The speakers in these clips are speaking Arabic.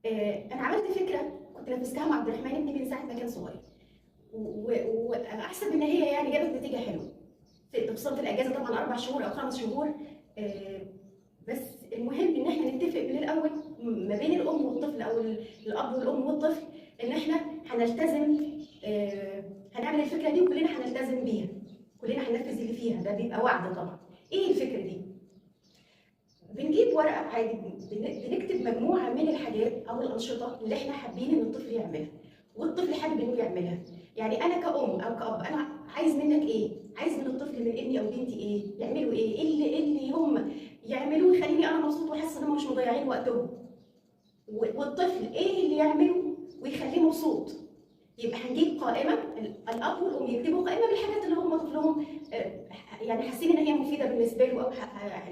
انا عملت فكره كنت نفذتها مع عبد الرحمن ابني من ساعه ما كان صغير، واحسب ان هي يعني جابت نتيجه حلوه. في الاجازه طبعا 4 شهور او 5 شهور. آه، بس المهم ان احنا نتفق من الاول ما بين الام والطفل او الاب والام والطفل ان احنا هنلتزم. هنعمل الفكره دي وكلنا هنلتزم بيها، كلنا هننفذ اللي فيها، ده بيبقى وعد طبعا. ايه الفكره دي؟ بنجيب ورقه عادي، بنكتب مجموعه من الحاجات او الانشطه اللي احنا حابين ان الطفل يعملها والطفل حابب انه يعملها. يعني انا كأم او كأب انا عايز منك ايه؟ عايز من الطفل، من ابني او بنتي ايه؟ يعملوا ايه؟ إيه اللي هم يعملوه يخليني انا مبسوط وحاسه ان هم مش مضيعين وقتهم، والطفل ايه اللي يعمله ويخليه مبسوط. يبقى هنجيب قائمه، الاب والام يكتبوا قائمه بالحاجات اللي هم طفلهم يعني حاسين ان هي مفيده بالنسبه له، او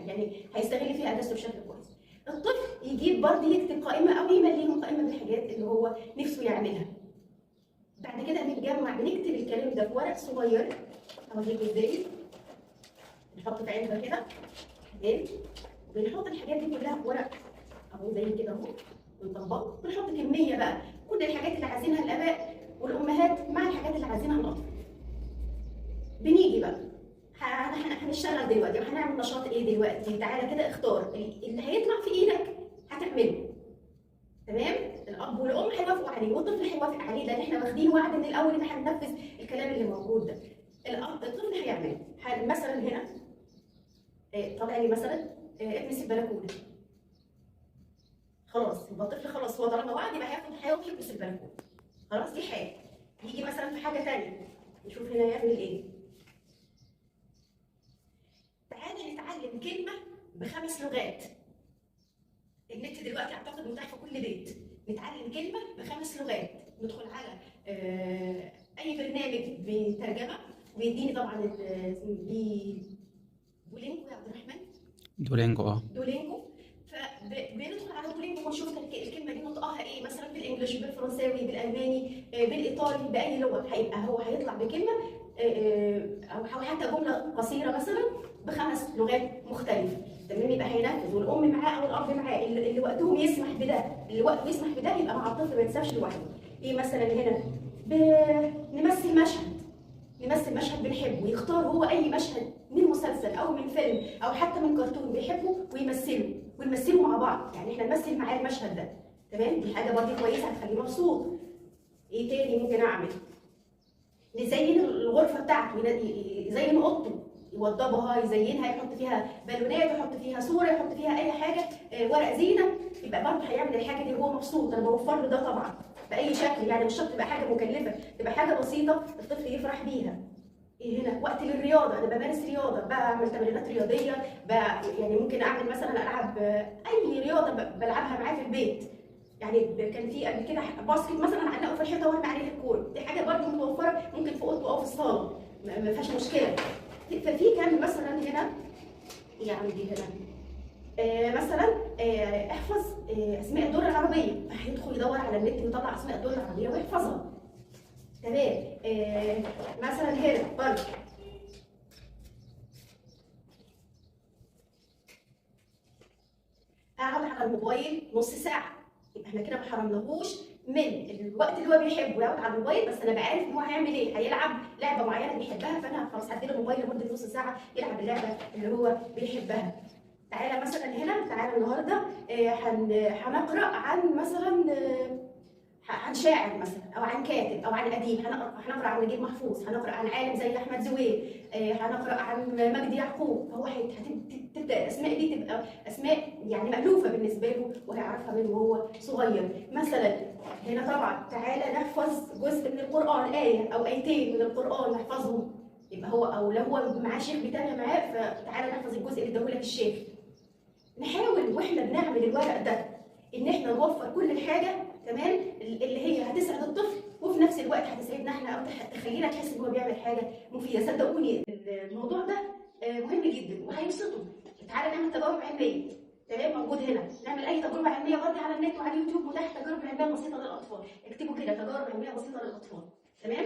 يعني هيستغل فيها اجازته بشكل كويس. الطفل يجيب برضه يكتب قائمه او يمليهم قائمه بالحاجات اللي هو نفسه يعملها. بعد كده بنجمع، بنكتب الكلام ده في ورق صغير. اوريكم ازاي. نحط في علبه كده، تمام، وبنحط الحاجات دي كلها في ورق اهو زي كده اهو، ونطبقه. بنحط كميه بقى كل الحاجات اللي عايزينها الاباء والامهات مع الحاجات اللي عايزينها الاطفال. بنيجي بقى هنشتغل دلوقتي وهنعمل نشاط ايه دلوقتي. تعالى كده اختار اللي هيطلع في ايدك هتعمله. تمام، الاب والام هيوافقوا عليه والطفل هيوافق عليه، لان احنا واخدين وعد من الاول ان احنا هننفذ الكلام اللي موجود ده. الطفل هيعمله. مثلا هنا طالع لي مثلا اكنس البلكونه. خلاص يبقى الطفل خلاص هو طالما وعد يبقى هياخد يكنس البلكونه. خلاص دي حاجه. يجي مثلا في حاجه ثانيه، نشوف هنا يعمل ايه. تعالى نتعلم كلمه ب5 لغات. النت دلوقتي اعتقد متاح في كل بيت. نتعلم كلمه ب5 لغات. ندخل على اي برنامج بترجمه، ويديني طبعا دولينجو يا عبد الرحمن. دولينجو دولينجو. فبندخل على دولينجو ونشوف الكلمه دي نطقها ايه، مثلا بالانجلش، بالفرنساوي، بالالماني، بالايطالي، باي لغه. هيبقى هو هيطلع بكلمه او حتى جمله قصيره مثلا ب5 لغات مختلفه. تمام، يبقى هينفذ والام معاه او الاب معاه اللي وقتهم يسمح بده، اللي وقته يسمح بده يبقى مع الطفل ما يتسابش لوحده. ايه مثلا هنا؟ نمثل مشهد بنحبه، يختار هو اي مشهد من مسلسل او من فيلم او حتى من كرتون بيحبه ونمثله مع بعض. يعني احنا نمثل معاه المشهد ده. تمام، دي حاجه برضه كويسه هتخليه مبسوط. ايه تاني ممكن اعمل؟ نزين الغرفه بتاعته، يزين اوضته، يوضبها، يزينها، يحط فيها بالونات، يحط فيها صوره، يحط فيها اي حاجه ورق زينه. يبقى برضه هيعمل الحاجه دي وهو مبسوط. انا بوفر له ده طبعا باي شكل، يعني مش شرط تبقى حاجه مكلفه، تبقى حاجه بسيطه الطفل يفرح بيها. ايه هنا؟ وقت للرياضه، انا بمارس رياضه، بعمل تمرينات رياضيه، يعني ممكن اعمل مثلا العب اي رياضه بلعبها معاه في البيت. يعني كان في قبل كده باسكت مثلا علقه في الحيطه وارمي عليه الكوره، دي حاجه برضه متوفره ممكن في اوضته او في الصاله، ما فيهاش مشكله. ففي كان مثلا هنا، يعني هنا مثلا احفظ اسماء الدول العربيه، فهيدخل يدور على النت ويطلع اسماء الدول العربيه ويحفظها. تمام، مثلا هنا برضه اقعد على الموبايل نص ساعه. يبقى احنا كده ما حرمناهوش من الوقت اللي هو بيحبه يقعد على الموبايل، بس انا بعرف ان هو هيعمل ايه، هيلعب لعبه معينه بيحبها، فانا خلاص هديله الموبايل لمده نص ساعه يلعب اللعبه اللي هو بيحبها. تعالى مثلا هنا، تعالى النهارده هنقرا عن مثلا عن شاعر مثلا او عن كاتب او عن اديب. هنقرا عن نجيب محفوظ، هنقرا عن عالم زي احمد زويل، هنقرا عن مجدي يعقوب. فهو هتبدا الاسماء دي تبقى اسماء يعني مالوفه بالنسبه له وهيعرفها من وهو صغير. مثلا هنا طبعا تعالى نحفظ جزء من القران، ايه او ايتين من القران نحفظهم. يبقى هو او لو هو معاه شيخ بيتابع معاه، فتعالى نحفظ الجزء اللي اداهولك الشيخ. نحاول واحنا بنعمل الورق ده ان احنا نوفر كل الحاجه، تمام، اللي هي هتسعد الطفل وفي نفس الوقت هتسعدنا احنا او تخلينا تحس ان هو بيعمل حاجه مفيده. صدقوني الموضوع ده مهم جدا وهيبسطه. تعالى نعمل تجارب علميه. تمام، موجود هنا. نعمل اي تجربه علميه برضه على النت وعلى اليوتيوب متاح تجارب علميه بسيطه للاطفال. اكتبوا كده تجارب علميه بسيطه للاطفال. تمام.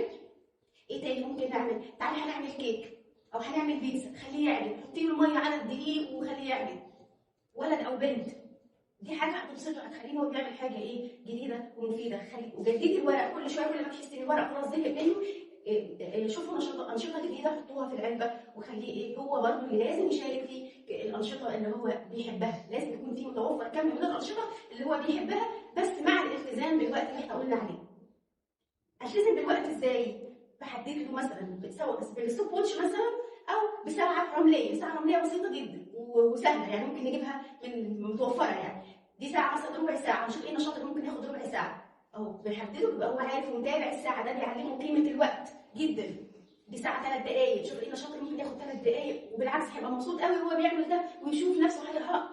ايه تاني ممكن نعمل؟ تعالى هنعمل كيك او هنعمل بيتزا، خليه يعجن، حطي له ميه على الدقيق وخليه يعجن. ولد او بنت دي حاجه هتبسطه، هتخليه هو بيعمل حاجه ايه جديده ومفيده. وجددي الورق كل شويه، كل ما تحسي ان الورق خلاص زهق منه شوفوا انشطه جديده حطوها في العلبه، وخليه ايه هو برضه اللي لازم يشارك في الانشطه اللي هو بيحبها. لازم يكون في متوفر كم من الانشطه اللي هو بيحبها، بس مع الالتزام بالوقت اللي احنا قلنا عليه. التزم بالوقت ازاي؟ بحدد له مثلا سواء بالستوب ووتش مثلا، او بساعه رمليه. ساعه رمليه بسيطه جدا وسهله، يعني ممكن نجيبها من متوفره يعني. دي ساعه مثلا ربع ساعه، نشوف ايه النشاط اللي ممكن ياخد ربع ساعه اهو بنحدده، بيبقى هو عارف ومتابع الساعه. ده بيعلمه قيمه الوقت جدا. دي ساعه 3 دقائق، شوف ايه النشاط اللي ممكن ياخد 3 دقائق، وبالعكس هيبقى مبسوط قوي وهو بيعمل ده، ويشوف نفسه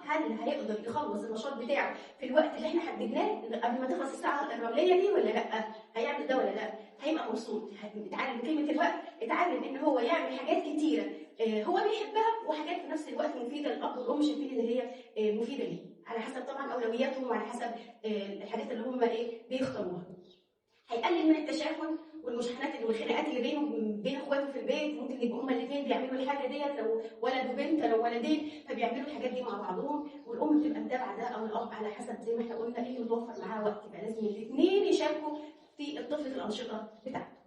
هل هيقدر يخلص النشاط بتاعه في الوقت اللي احنا حددناه قبل ما تخلص الساعه الرمليه دي ولا لا. هيعمل ده ولا لا؟ هيبقى مبسوط. اتعلم قيمه الوقت، اتعلم ان هو يعمل حاجات كتيره هو بيحبها، وحاجات في نفس الوقت مفيده للاب والام، شايفين ان هي مفيده ليه، على حسب طبعا اولوياتهم وعلى حسب الحاجات اللي هم ايه بيختاروها. هيقلل من التشاحن والمشاحنات والخناقات اللي بين اخواته في البيت. ممكن يبقوا هما الاثنين بيعملوا الحاجه ديت، لو ولد وبنت، لو ولدين فبيعملوا الحاجات دي مع بعضهم، والام بتبقى متابعه ده او الاب على حسب زي ما احنا قلنا ايه اللي متوفر معاه وقت. يبقى لازم الاثنين يشاركوا في الطفل في الانشطه بتاعته.